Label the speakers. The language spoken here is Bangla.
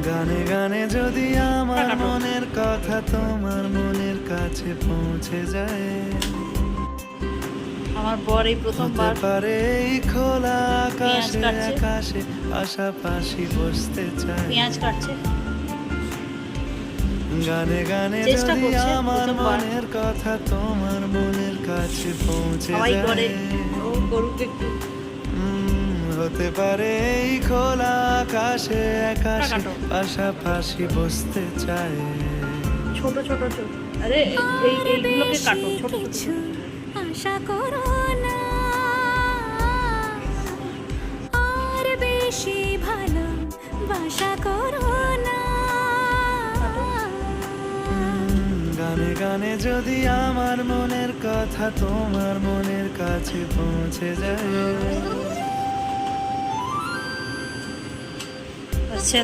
Speaker 1: গানে গানে যদি আমার মনের কথা তোমার মনের কাছে পৌঁছে যায়,
Speaker 2: আমার বর এই
Speaker 1: হতে
Speaker 2: প্রথমবার
Speaker 1: পারে এই খোলা আকাশে
Speaker 2: কাটছে।
Speaker 1: আকাশে পাশাপাশি বসতে চাই।
Speaker 2: পেঁয়াজ কাটছে,
Speaker 1: গানে গানে
Speaker 2: চেষ্টা
Speaker 1: যদি
Speaker 2: করছে
Speaker 1: আমার
Speaker 2: প্রথমবার।
Speaker 1: মনের কথা তোমার মনের কাছে পৌঁছে
Speaker 2: সবাই করে
Speaker 1: যায়,
Speaker 2: ও গরুক একটু
Speaker 1: হতে পারে এই খোলা আকাশে আকাশে
Speaker 2: কাটো।
Speaker 1: পাশাপাশি বসতে চাই।
Speaker 2: ছোট ছোট ছোট, আরে এইগুলোকে কাটো ছোট ছোট ছোট।
Speaker 3: আশা করো না, আর বেশি ভালো বাসা করো না।
Speaker 1: গানে গানে যদি আমার মনের কথা তোমার মনের কাছে পৌঁছে যায়,